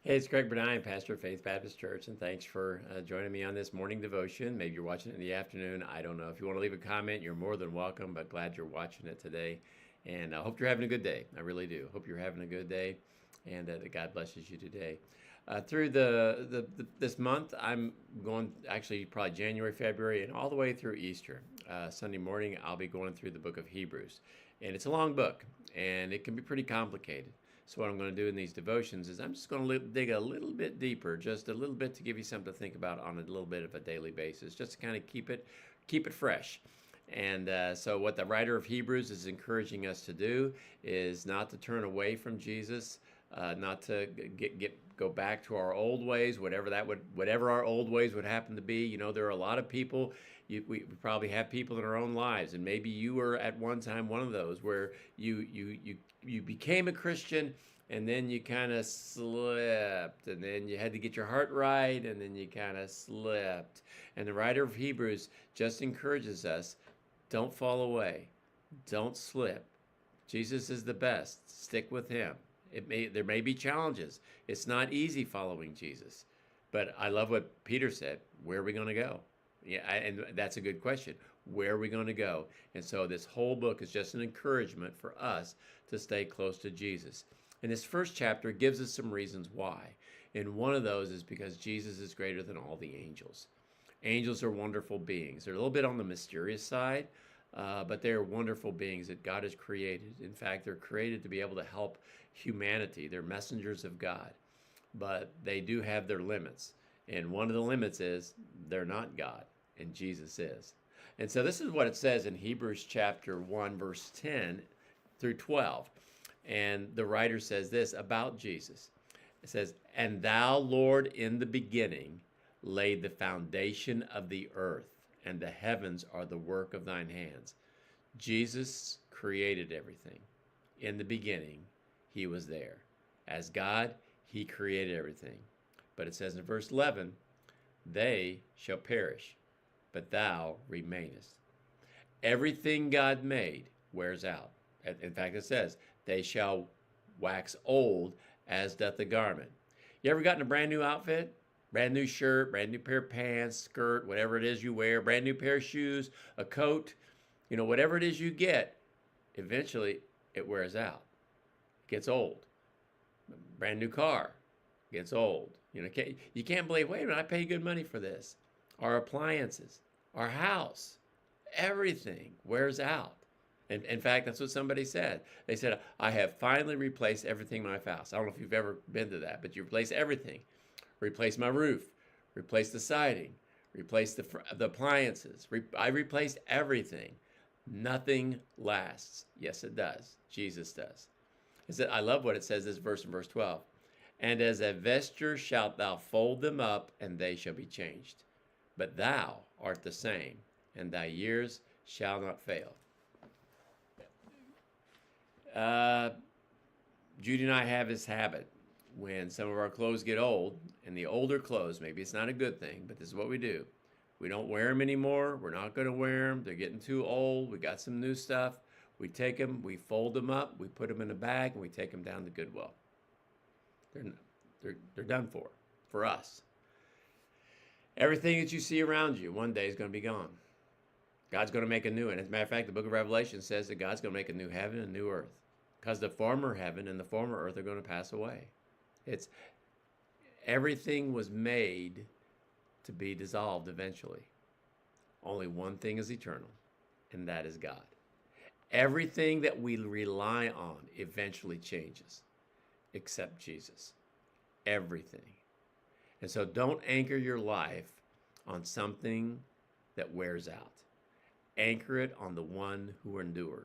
Hey, it's Greg Burdine, pastor of Faith Baptist Church, and thanks for joining me on this morning devotion. Maybe you're watching it in the afternoon. I don't know. If you want to leave a comment, you're more than welcome, but glad you're watching it today. And I hope you're having a good day. I really do. Hope you're having a good day, and that God blesses you today. Through this month, I'm going actually probably January, February, and all the way through Easter. Sunday morning, I'll be going through the book of Hebrews, and it's a long book, and it can be pretty complicated. So what I'm going to do in these devotions is I'm just going to dig a little bit deeper, just a little bit to give you something to think about on a little bit of a daily basis, just to kind of keep it fresh. And so what the writer of Hebrews is encouraging us to do is not to turn away from Jesus, not to go back to our old ways, whatever our old ways would happen to be. You know, there are a lot of people. We probably have people in our own lives, and maybe you were at one time one of those where you became a Christian, and then you kind of slipped, and then you had to get your heart right, and then you kind of slipped. And the writer of Hebrews just encourages us, don't fall away, don't slip. Jesus is the best. Stick with him. There may be challenges. It's not easy following Jesus. But I love what Peter said. Where are we going to go? Yeah, and that's a good question. Where are we going to go? And so this whole book is just an encouragement for us to stay close to Jesus. And this first chapter gives us some reasons why. And one of those is because Jesus is greater than all the angels. Angels are wonderful beings. They're a little bit on the mysterious side, but they're wonderful beings that God has created. In fact, they're created to be able to help humanity. They're messengers of God, but they do have their limits. And one of the limits is they're not God, and Jesus is. And so this is what it says in Hebrews chapter 1, verse 10 through 12. And the writer says this about Jesus. It says, "And thou, Lord, in the beginning laid the foundation of the earth, and the heavens are the work of thine hands." Jesus created everything. In the beginning, he was there. As God, he created everything. But it says in verse 11, "They shall perish, but thou remainest." Everything God made wears out. In fact, it says, "They shall wax old as doth the garment." You ever gotten a brand new outfit? Brand new shirt, brand new pair of pants, skirt, whatever it is you wear, brand new pair of shoes, a coat, whatever it is you get, eventually it wears out. It gets old. Brand new car gets old. You can't believe, wait a minute, I pay good money for this. Our appliances, our house, everything wears out. And in fact, that's what somebody said. They said, "I have finally replaced everything in my house." I don't know if you've ever been to that, but you replace everything. Replace my roof, replace the siding, replace the appliances. I replaced everything. Nothing lasts. Yes, it does. Jesus does. I love what it says, this verse in verse 12. "And as a vesture shalt thou fold them up, and they shall be changed. But thou art the same, and thy years shall not fail." Judy and I have this habit when some of our clothes get old, and the older clothes, maybe it's not a good thing, but this is what we do. We don't wear them anymore. We're not going to wear them. They're getting too old. We got some new stuff. We take them, we fold them up, we put them in a bag, and we take them down to Goodwill. They're done for us. Everything that you see around you one day is going to be gone. God's going to make a new one. As a matter of fact, the book of Revelation says that God's going to make a new heaven and a new earth, because the former heaven and the former earth are going to pass away. Everything was made to be dissolved eventually. Only one thing is eternal, and that is God. Everything that we rely on eventually changes, except Jesus. Everything. And so don't anchor your life on something that wears out. Anchor it on the one who endures.